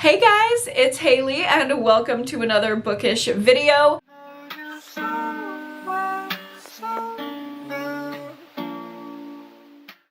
Hey guys, it's Haley and welcome to another bookish video.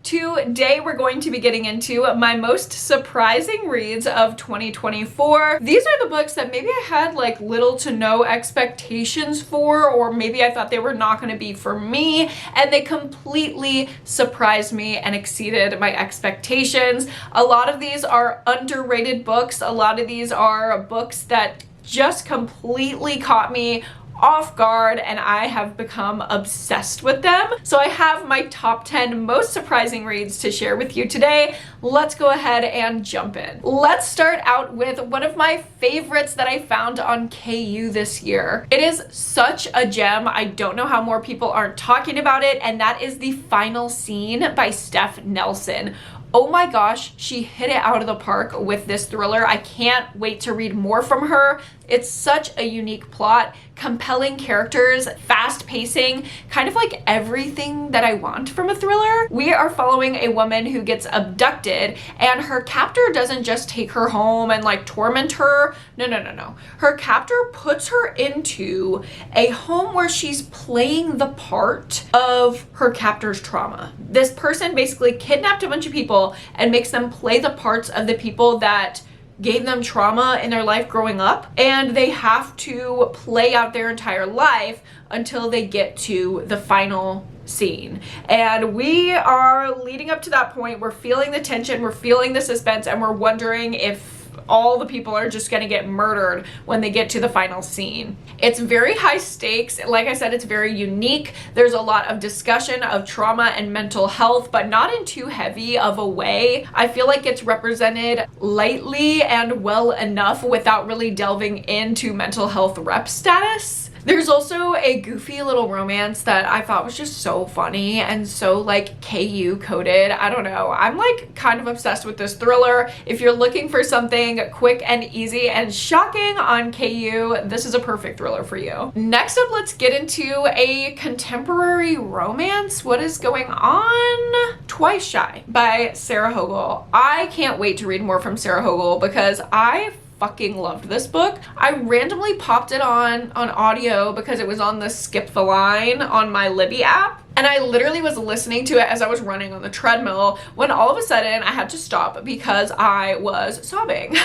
Today we're going to be getting into my most surprising reads of 2024. These are the books that maybe I had like little to no expectations for, or maybe I thought they were not going to be for me, and they completely surprised me and exceeded my expectations. A lot of these are underrated books. A lot of these are books that just completely caught me off guard and I have become obsessed with them. So I have my top 10 most surprising reads to share with you today. Let's go ahead and jump in. Let's start out with one of my favorites that I found on KU this year. It is such a gem. I don't know how more people aren't talking about it, and that is The Final Scene by Steph Nelson. Oh my gosh, she hit it out of the park with this thriller. I can't wait to read more from her. It's such a unique plot, compelling characters, fast pacing, kind of like everything that I want from a thriller. We are following a woman who gets abducted, and her captor doesn't just take her home and like torment her. No. Her captor puts her into a home where she's playing the part of her captor's trauma. This person basically kidnapped a bunch of people and makes them play the parts of the people that gave them trauma in their life growing up, and they have to play out their entire life until they get to the final scene. And we are leading up to that point. We're feeling the tension, we're feeling the suspense, and we're wondering if all the people are just gonna get murdered when they get to the final scene. It's very high stakes. Like I said, it's very unique. There's a lot of discussion of trauma and mental health, but not in too heavy of a way. I feel like it's represented lightly and well enough without really delving into mental health rep status. There's also a goofy little romance that I thought was just so funny and so like KU coded. I don't know. I'm like kind of obsessed with this thriller. If you're looking for something quick and easy and shocking on KU, this is a perfect thriller for you. Next up, let's get into a contemporary romance. What is going on? Twice Shy by Sarah Hogle. I can't wait to read more from Sarah Hogle because I fucking loved this book. I randomly popped it on audio because it was on the Skip the Line on my Libby app, and I literally was listening to it as I was running on the treadmill when all of a sudden I had to stop because I was sobbing.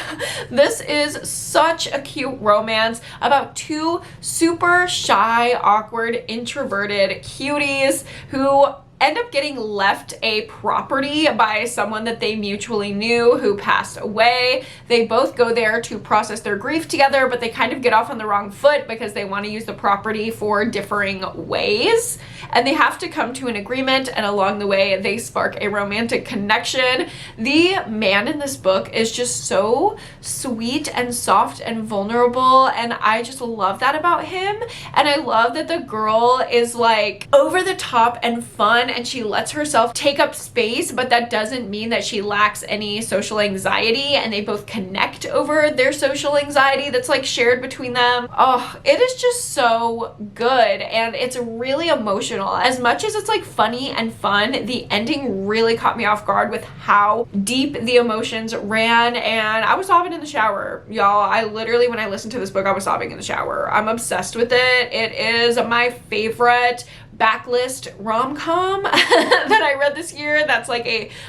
This is such a cute romance about two super shy, awkward, introverted cuties who end up getting left a property by someone that they mutually knew who passed away. They both go there to process their grief together, but they kind of get off on the wrong foot because they want to use the property for differing ways, and they have to come to an agreement, and along the way they spark a romantic connection. The man in this book is just so sweet and soft and vulnerable, and I just love that about him. And I love that the girl is like over the top and fun, and she lets herself take up space, but that doesn't mean that she lacks any social anxiety, and they both connect over their social anxiety that's like shared between them. Oh, it is just so good, and it's really emotional. As much as it's like funny and fun, the ending really caught me off guard with how deep the emotions ran, and I was sobbing in the shower, y'all. I literally, when I listened to this book, I was sobbing in the shower. I'm obsessed with it. It is my favorite backlist rom-com that I read this year. That's like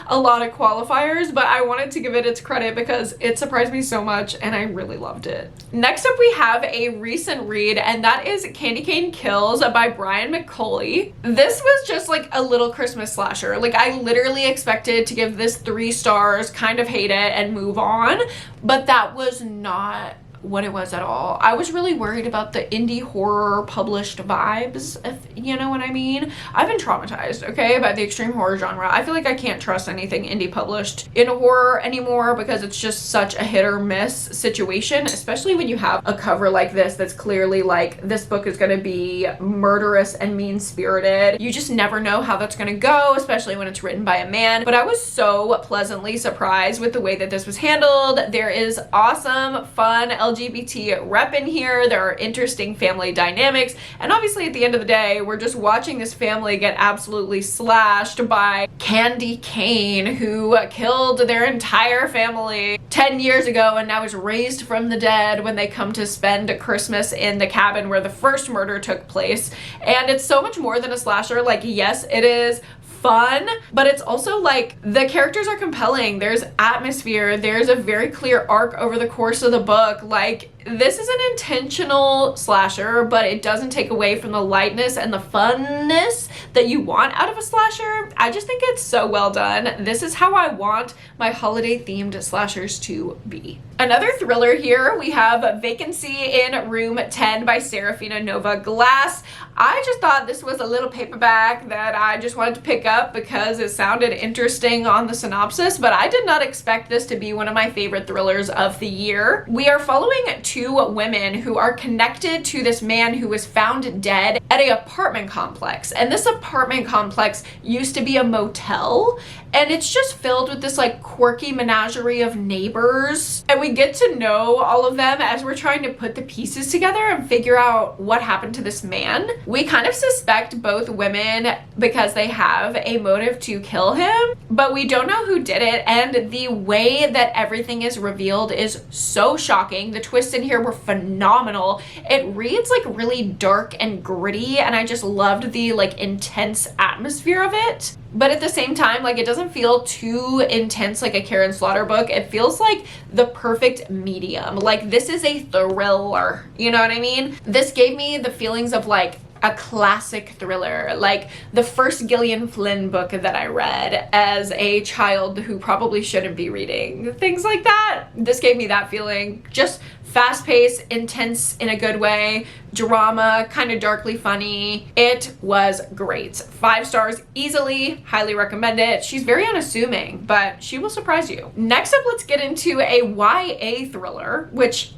a lot of qualifiers, but I wanted to give it its credit because it surprised me so much and I really loved it. Next up, we have a recent read, and that is Candy Cane Kills by Brian McCauley. This was just like a little Christmas slasher. Like, I literally expected to give this 3 stars, kind of hate it, and move on, but that was not what it was at all. I was really worried about the indie horror published vibes, if you know what I mean. I've been traumatized, okay, by the extreme horror genre. I feel like I can't trust anything indie published in horror anymore because it's just such a hit or miss situation, especially when you have a cover like this that's clearly like, this book is going to be murderous and mean-spirited. You just never know how that's going to go, especially when it's written by a man. But I was so pleasantly surprised with the way that this was handled. There is awesome, fun LGBT rep in here. There are interesting family dynamics. And obviously at the end of the day, we're just watching this family get absolutely slashed by Candy Kane, who killed their entire family 10 years ago and now is raised from the dead when they come to spend Christmas in the cabin where the first murder took place. And it's so much more than a slasher. Like, yes, it is fun, but it's also like the characters are compelling. There's atmosphere. There's a very clear arc over the course of the book. Like, this is an intentional slasher, but it doesn't take away from the lightness and the funness that you want out of a slasher. I just think it's so well done. This is how I want my holiday themed slashers to be. Another thriller here, we have Vacancy in Room 10 by Serafina Nova Glass. I just thought this was a little paperback that I just wanted to pick up because it sounded interesting on the synopsis, but I did not expect this to be one of my favorite thrillers of the year. We are following two women who are connected to this man who was found dead at an apartment complex. And this apartment complex used to be a motel, and it's just filled with this like quirky menagerie of neighbors. And we get to know all of them as we're trying to put the pieces together and figure out what happened to this man. We kind of suspect both women because they have a motive to kill him, but we don't know who did it. And the way that everything is revealed is so shocking. The twists in here were phenomenal. It reads like really dark and gritty, and I just loved the like intense atmosphere of it. But at the same time, like, it doesn't feel too intense like a Karen Slaughter book. It feels like the perfect medium. Like, this is a thriller, you know what I mean? This gave me the feelings of like a classic thriller, like the first Gillian Flynn book that I read as a child who probably shouldn't be reading things like that. This gave me that feeling. Just fast-paced, intense in a good way, drama, kind of darkly funny. It was great. 5 stars easily, highly recommend it. She's very unassuming, but she will surprise you. Next up, let's get into a YA thriller, which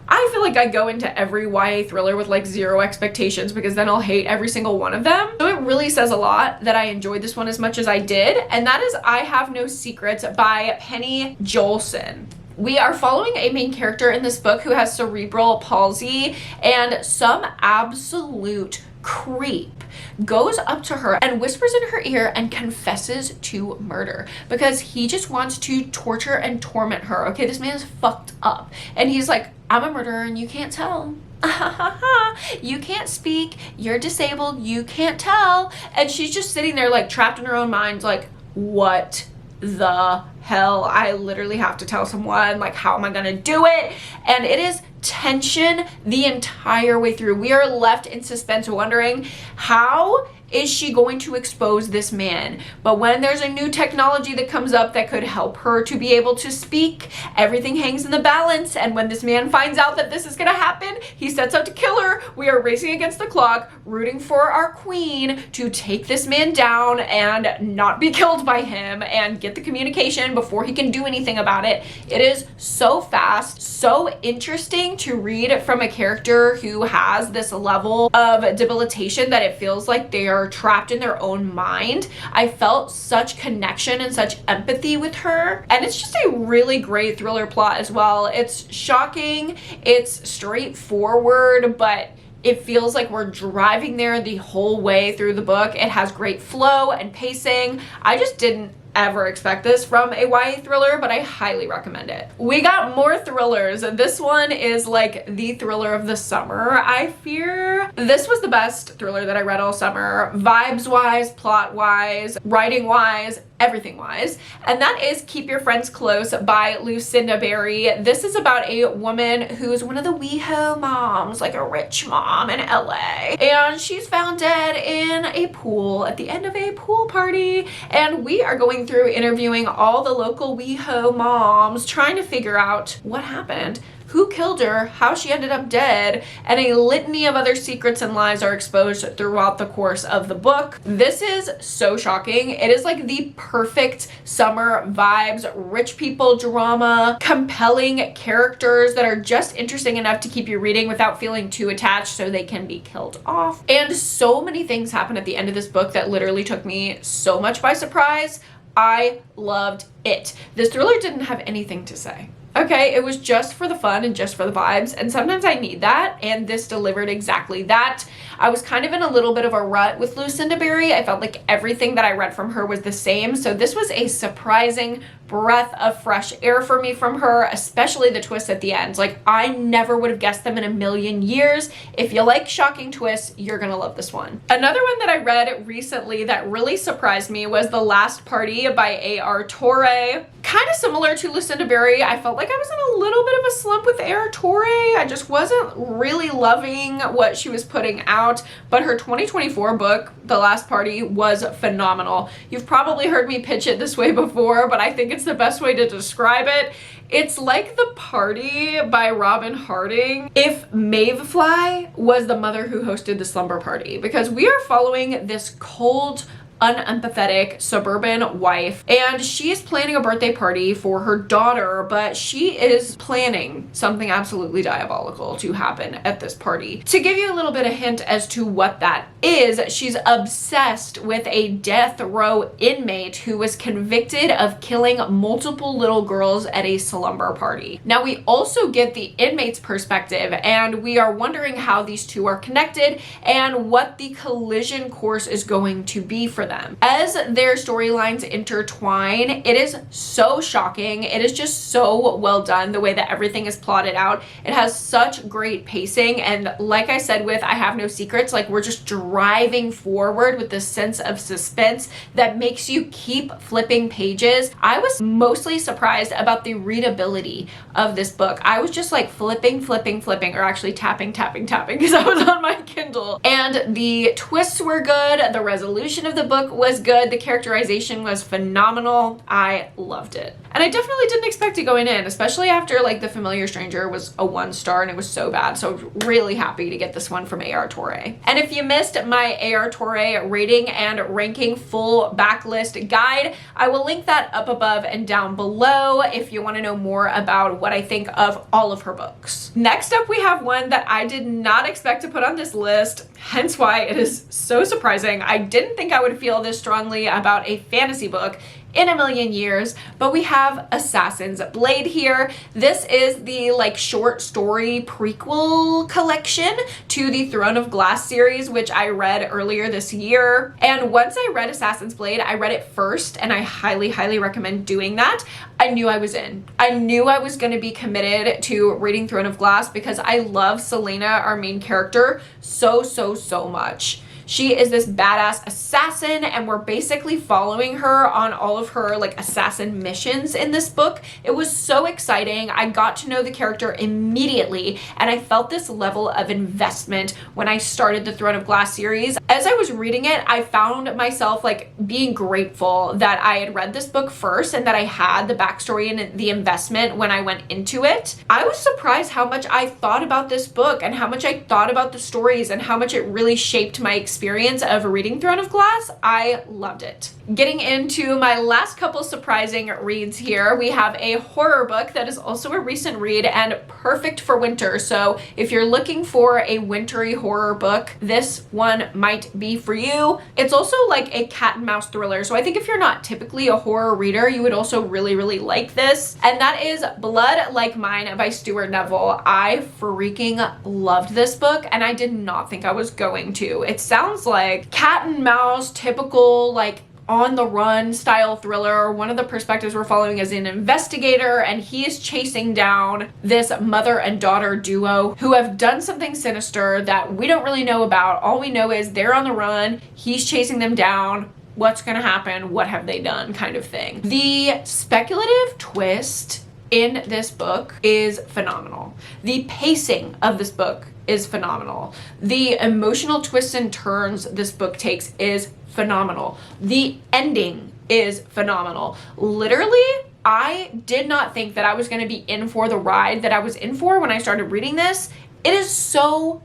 I feel like I go into every YA thriller with like 0 expectations because then I'll hate every single one of them. So it really says a lot that I enjoyed this one as much as I did, and that is I Have No Secrets by Penny Jolson. We are following a main character in this book who has cerebral palsy, and some absolute creep goes up to her and whispers in her ear and confesses to murder because he just wants to torture and torment her. Okay, this man is fucked up, and he's like, I'm a murderer and you can't tell. You can't speak, you're disabled, you can't tell. And she's just sitting there like trapped in her own mind, like, what the hell? I literally have to tell someone. Like, how am I gonna do it? And it is tension the entire way through. We are left in suspense wondering, how is she going to expose this man? But when there's a new technology that comes up that could help her to be able to speak, everything hangs in the balance. And when this man finds out that this is gonna happen, he sets out to kill her. We are racing against the clock, rooting for our queen to take this man down and not be killed by him and get the communication before he can do anything about it. It is so fast, so interesting to read from a character who has this level of debilitation that it feels like they are trapped in their own mind. I felt such connection and such empathy with her, and it's just a really great thriller plot as well. It's shocking, it's straightforward, but it feels like we're driving there the whole way through the book. It has great flow and pacing. I just didn't ever expect this from a YA thriller, but I highly recommend it. We got more thrillers. This one is like the thriller of the summer. I fear this was the best thriller that I read all summer, vibes wise, plot wise, writing wise, everything wise, and that is Keep Your Friends Close by Lucinda Berry. This is about a woman who's one of the WeHo moms, like a rich mom in LA, and she's found dead in a pool at the end of a pool party, and we are going through interviewing all the local WeHo moms, trying to figure out what happened, who killed her, how she ended up dead, and a litany of other secrets and lies are exposed throughout the course of the book. This is so shocking. It is like the perfect summer vibes, rich people drama, compelling characters that are just interesting enough to keep you reading without feeling too attached so they can be killed off. And so many things happen at the end of this book that literally took me so much by surprise. I loved it. This thriller didn't have anything to say. Okay, it was just for the fun and just for the vibes, and sometimes I need that, and this delivered exactly that. I was kind of in a little bit of a rut with Lucinda Berry. I felt like everything that I read from her was the same, so this was a surprising breath of fresh air for me from her, especially the twists at the end. Like, I never would have guessed them in a million years. If you like shocking twists, you're gonna love this one. Another one that I read recently that really surprised me was The Last Party by A.R. Torre. Kind of similar to Lucinda Berry, I felt like I was in a little bit of a slump with A.R. Torre. I just wasn't really loving what she was putting out, but her 2024 book, The Last Party, was phenomenal. You've probably heard me pitch it this way before, but I think it's the best way to describe it. It's like The Party by Robin Harding if Mavefly was the mother who hosted the slumber party, because we are following this cold, unempathetic suburban wife, and she is planning a birthday party for her daughter, but she is planning something absolutely diabolical to happen at this party. To give you a little bit of hint as to what that is, she's obsessed with a death row inmate who was convicted of killing multiple little girls at a slumber party. Now, we also get the inmate's perspective, and we are wondering how these two are connected and what the collision course is going to be for them. As their storylines intertwine, it is so shocking. It is just so well done, the way that everything is plotted out. It has such great pacing, and like I said with I Have No Secrets, like, we're just driving forward with this sense of suspense that makes you keep flipping pages. I was mostly surprised about the readability of this book. I was just like flipping, or actually tapping, because I was on my Kindle. And the twists were good. The resolution of the book was good. The characterization was phenomenal. I loved it. And I definitely didn't expect it going in, especially after like The Familiar Stranger was a 1-star and it was so bad. So really happy to get this one from A.R. Torre. And if you missed my A.R. Torre rating and ranking full backlist guide, I will link that up above and down below if you want to know more about what I think of all of her books. Next up, we have one that I did not expect to put on this list, hence why it is so surprising. I didn't think I would feel this strongly about a fantasy book in a million years, but we have Assassin's Blade here. This is the like short story prequel collection to the Throne of Glass series, which I read earlier this year. And once I read Assassin's Blade, I read it first, and I highly recommend doing that. I knew I was in. I knew I was going to be committed to reading Throne of Glass because I love Selena, our main character, so much. She is this badass assassin, and we're basically following her on all of her like assassin missions in this book. It was so exciting. I got to know the character immediately, and I felt this level of investment when I started the Throne of Glass series. As I was reading it, I found myself like being grateful that I had read this book first and that I had the backstory and the investment when I went into it. I was surprised how much I thought about this book and how much I thought about the stories and how much it really shaped my experience of reading Throne of Glass. I loved it. Getting into my last couple surprising reads here, we have a horror book that is also a recent read and perfect for winter. So if you're looking for a wintry horror book, this one might be for you. It's also like a cat and mouse thriller. So I think if you're not typically a horror reader, you would also really like this. And that is Blood Like Mine by Stuart Neville. I freaking loved this book, and I did not think I was going to. It sounds like cat and mouse, typical like on the run style thriller. One of the perspectives we're following is an investigator, and he is chasing down this mother and daughter duo who have done something sinister that we don't really know about. All we know is they're on the run, he's chasing them down. What's gonna happen? What have they done? Kind of thing. The speculative twist in this book is phenomenal. The pacing of this book is phenomenal. The emotional twists and turns this book takes is phenomenal. The ending is phenomenal. Literally, I did not think that I was going to be in for the ride that I was in for when I started reading this. It is so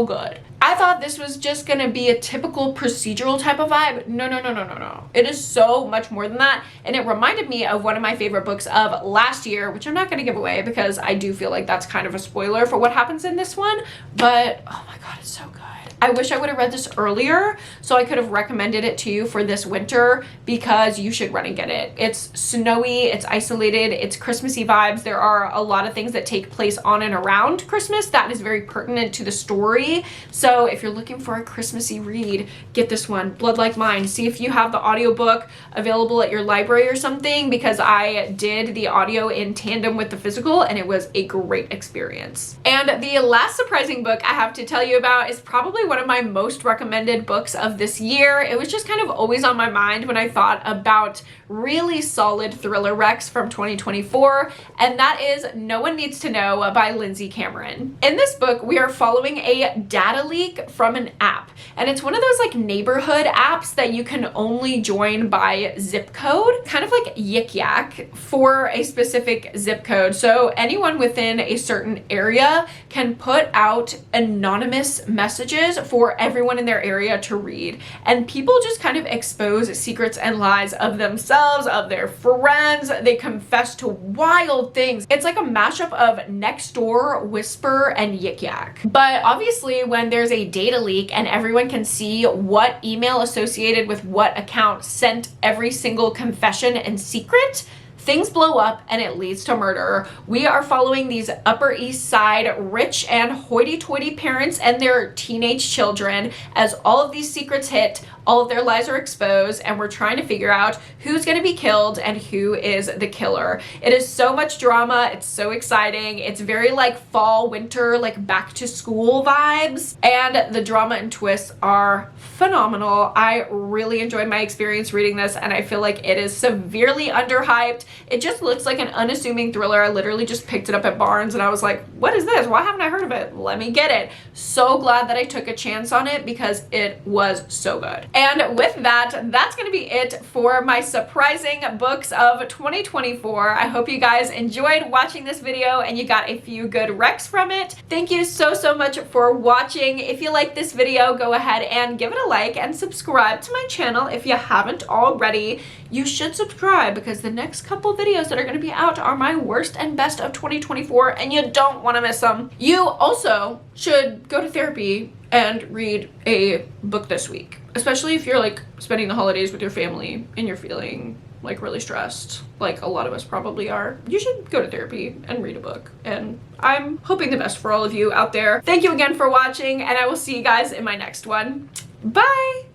good. I thought this was just going to be a typical procedural type of vibe. No. It is so much more than that. And it reminded me of one of my favorite books of last year, which I'm not going to give away because I do feel like that's kind of a spoiler for what happens in this one. But oh my God, it's so good. I wish I would have read this earlier so I could have recommended it to you for this winter, because you should run and get it. It's snowy, it's isolated, it's Christmassy vibes. There are a lot of things that take place on and around Christmas that is very pertinent to the story. So if you're looking for a Christmassy read, get this one, Blood Like Mine. See if you have the audiobook available at your library or something, because I did the audio in tandem with the physical and it was a great experience. And the last surprising book I have to tell you about is probably one of my most recommended books of this year. It was just kind of always on my mind when I thought about really solid thriller recs from 2024, and that is No One Needs to Know by Lindsay Cameron. In this book, we are following a data leak from an app, and it's one of those like neighborhood apps that you can only join by zip code, kind of like Yik Yak for a specific zip code. So anyone within a certain area can put out anonymous messages for everyone in their area to read, and people just kind of expose secrets and lies of themselves, of their friends. They confess to wild things. It's like a mashup of Nextdoor, Whisper, and Yik Yak. But obviously when there's a data leak and everyone can see what email associated with what account sent every single confession and secret, things blow up and it leads to murder. We are following these Upper East Side rich and hoity-toity parents and their teenage children as all of these secrets hit, all of their lies are exposed, and we're trying to figure out who's going to be killed and who is the killer. It is so much drama. It's so exciting. It's very like fall, winter, like back to school vibes, and the drama and twists are phenomenal. I really enjoyed my experience reading this, and I feel like it is severely underhyped. It just looks like an unassuming thriller. I literally just picked it up at Barnes and I was like, what is this? Why haven't I heard of it? Let me get it. So glad that I took a chance on it because it was so good. And with that, that's going to be it for my surprising books of 2024. I hope you guys enjoyed watching this video and you got a few good recs from it. Thank you so much for watching. If you like this video, go ahead and give it a like and subscribe to my channel if you haven't already. You should subscribe because the next couple videos that are going to be out are my worst and best of 2024 and you don't want to miss them. You also should go to therapy and read a book this week, especially if you're like spending the holidays with your family and you're feeling like really stressed, like a lot of us probably are. You should go to therapy and read a book, and I'm hoping the best for all of you out there. Thank you again for watching, and I will see you guys in my next one. Bye!